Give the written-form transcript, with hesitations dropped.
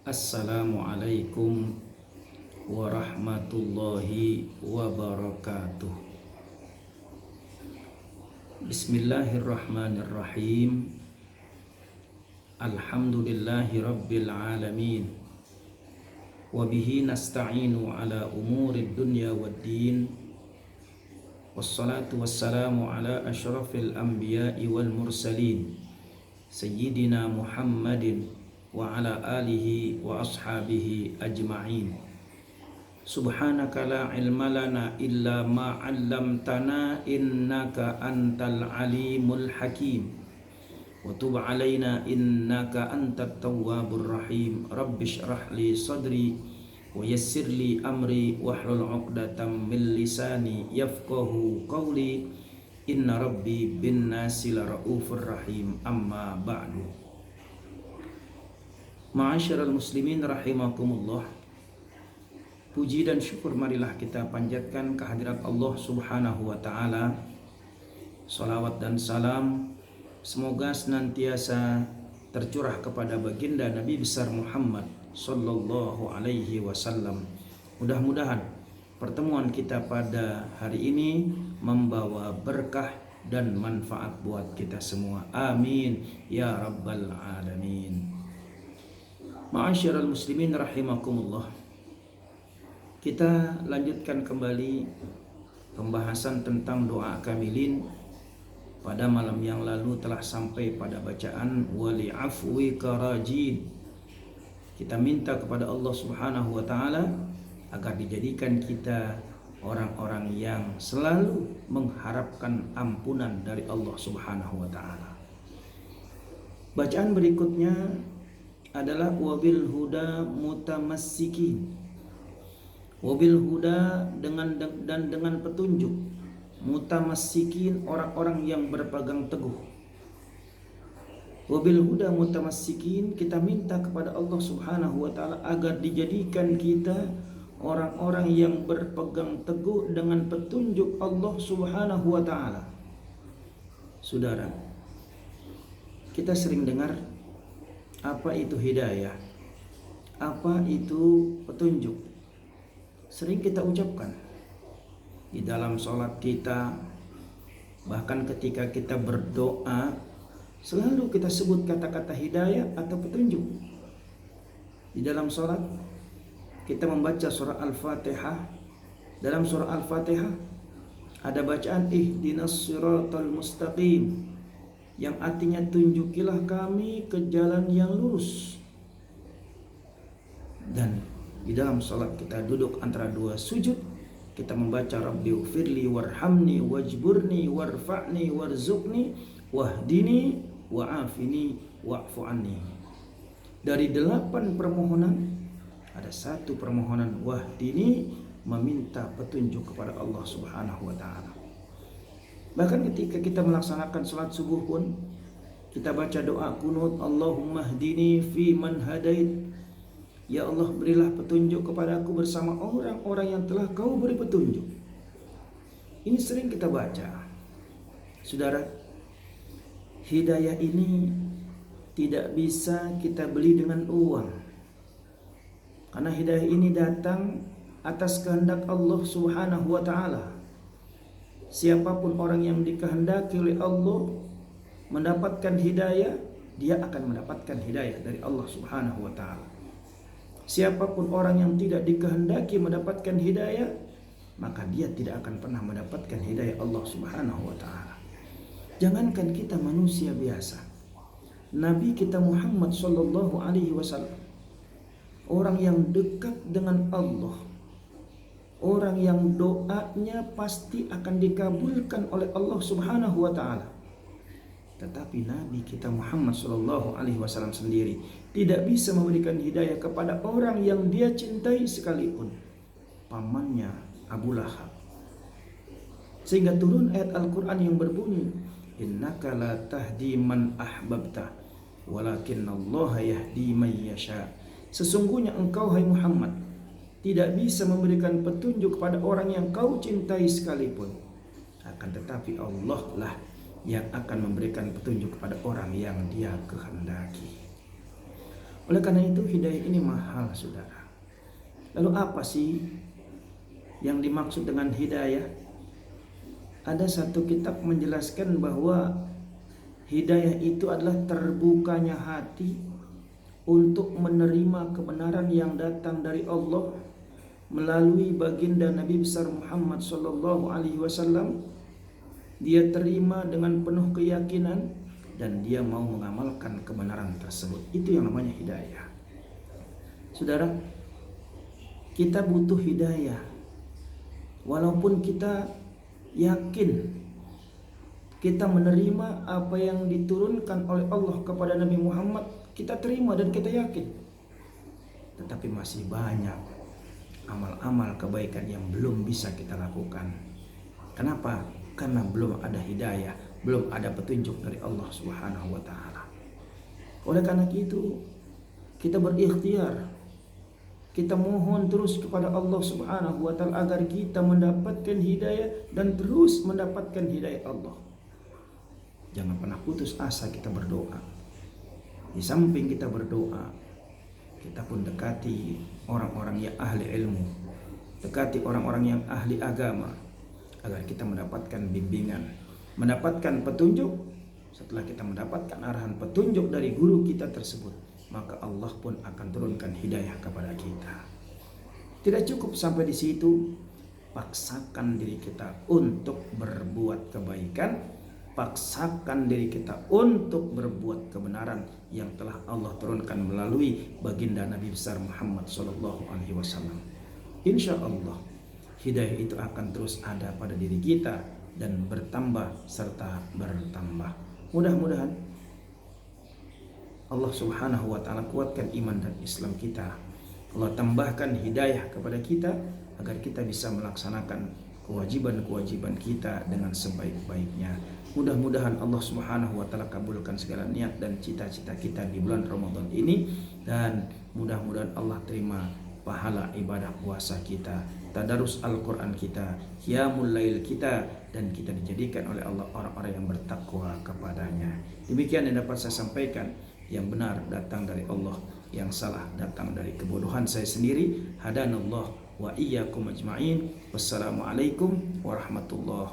Assalamualaikum warahmatullahi wabarakatuh. Bismillahirrahmanirrahim. Alhamdulillahi rabbil alamin. Wabihi nasta'inu ala umurid dunya waddin. Wassalatu wassalamu ala ashrafil anbiya'i wal mursalin, Sayyidina Muhammadin wa ala alihi wa ashabihi ajma'in. Subhanaka la ilma lana illa ma 'allamtana innaka antal alimul hakim. Wa tub 'alaina innaka antat tawwabur rahim. Rabbi shrah li sadri wa yassir li amri wahlul 'uqdatam min lisani yafqahu qawli. Inna rabbi bin nasi laraufur rahim. Amma ba'du. Ma'asyiral muslimin rahimakumullah. Puji dan syukur marilah kita panjatkan kehadirat Allah Subhanahu wa taala. Salawat dan salam semoga senantiasa tercurah kepada baginda Nabi besar Muhammad sallallahu alaihi wasallam. Mudah-mudahan pertemuan kita pada hari ini membawa berkah dan manfaat buat kita semua. Amin ya rabbal alamin. Ma'asyiral muslimin rahimakumullah. Kita lanjutkan kembali pembahasan tentang doa kamilin. Pada malam yang lalu telah sampai pada bacaan wali afwi karajin. Kita minta kepada Allah Subhanahu wa taala agar dijadikan kita orang-orang yang selalu mengharapkan ampunan dari Allah Subhanahu wa taala. Bacaan berikutnya adalah wabil huda mutamassikin. Wabil huda dengan petunjuk, mutamassikin orang-orang yang berpegang teguh. Wabil huda mutamassikin, kita minta kepada Allah Subhanahu wa taala agar dijadikan kita orang-orang yang berpegang teguh dengan petunjuk Allah Subhanahu wa taala. Saudara, kita sering dengar apa itu hidayah? Apa itu petunjuk? Sering kita ucapkan di dalam sholat kita, bahkan ketika kita berdoa, selalu kita sebut kata-kata hidayah atau petunjuk. Di dalam sholat kita membaca surah Al-Fatihah. Dalam surah Al-Fatihah ada bacaan ihdinas siratal mustaqim, yang artinya tunjukilah kami ke jalan yang lurus. Dan di dalam salat kita duduk antara dua sujud, kita membaca Rabbighfirli warhamni wajburni warfa'ni warzuqni wahdini wa'afini wa'fu anni. Dari 8 permohonan ada satu permohonan wahdini, meminta petunjuk kepada Allah Subhanahu wa taala. Bahkan ketika kita melaksanakan salat subuh pun kita baca doa kunut, Allahumma hdini fi man hadait. Ya Allah, berilah petunjuk kepadaku bersama orang-orang yang telah Kau beri petunjuk. Ini sering kita baca. Saudara, hidayah ini tidak bisa kita beli dengan uang. Karena hidayah ini datang atas kehendak Allah Subhanahu wa taala. Siapapun orang yang dikehendaki oleh Allah mendapatkan hidayah, dia akan mendapatkan hidayah dari Allah Subhanahu wa taala. Siapapun orang yang tidak dikehendaki mendapatkan hidayah, maka dia tidak akan pernah mendapatkan hidayah Allah Subhanahu wa taala. Jangankan kita manusia biasa, Nabi kita Muhammad sallallahu alaihi wasallam, orang yang dekat dengan Allah, orang yang doanya pasti akan dikabulkan oleh Allah Subhanahu wa taala. Tetapi Nabi kita Muhammad sallallahu alaihi wasallam sendiri tidak bisa memberikan hidayah kepada orang yang dia cintai sekalipun, pamannya Abu Lahab. Sehingga turun ayat Al-Qur'an yang berbunyi, innaka la tahdi man ahbabta walakinallaha yahdi man yasha. Sesungguhnya engkau hai Muhammad tidak bisa memberikan petunjuk kepada orang yang kau cintai sekalipun, akan tetapi Allah lah yang akan memberikan petunjuk kepada orang yang Dia kehendaki. Oleh karena itu hidayah ini mahal, saudara. Lalu apa sih yang dimaksud dengan hidayah? Ada satu kitab menjelaskan bahwa hidayah itu adalah terbukanya hati untuk menerima kebenaran yang datang dari Allah melalui baginda Nabi besar Muhammad sallallahu alaihi wasallam. Dia terima dengan penuh keyakinan dan dia mau mengamalkan kebenaran tersebut. Itu yang namanya hidayah. Saudara, kita butuh hidayah. Walaupun kita yakin kita menerima apa yang diturunkan oleh Allah kepada Nabi Muhammad, kita terima dan kita yakin. Tetapi masih banyak amal-amal kebaikan yang belum bisa kita lakukan. Kenapa? Karena belum ada hidayah, belum ada petunjuk dari Allah Subhanahu wa taala. Oleh karena itu, kita berikhtiar. Kita mohon terus kepada Allah Subhanahu wa taala agar kita mendapatkan hidayah dan terus mendapatkan hidayah Allah. Jangan pernah putus asa kita berdoa. Di samping kita berdoa, kita pun dekati orang-orang yang ahli ilmu, dekati orang-orang yang ahli agama, agar kita mendapatkan bimbingan, mendapatkan petunjuk. Setelah kita mendapatkan arahan petunjuk dari guru kita tersebut, maka Allah pun akan turunkan hidayah kepada kita. Tidak cukup sampai di situ, paksakan diri kita untuk berbuat kebaikan, paksakan diri kita untuk berbuat kebenaran yang telah Allah turunkan melalui baginda Nabi besar Muhammad sallallahu alaihi wasallam. Insya Allah hidayah itu akan terus ada pada diri kita dan bertambah serta bertambah. Mudah-mudahan Allah Subhanahu wa taala kuatkan iman dan Islam kita. Allah tambahkan hidayah kepada kita agar kita bisa melaksanakan kewajiban-kewajiban kita dengan sebaik-baiknya. Mudah-mudahan Allah Subhanahu wa taala kabulkan segala niat dan cita-cita kita di bulan Ramadan ini, dan mudah-mudahan Allah terima pahala ibadah puasa kita, tadarus Al-Quran kita, qiyamul lail kita, dan kita dijadikan oleh Allah orang-orang yang bertakwa kepadanya. Demikian yang dapat saya sampaikan. Yang benar datang dari Allah, yang salah datang dari kebodohan saya sendiri. Hadanallah wa iyyakum ajma'in. Wassalamualaikum warahmatullahi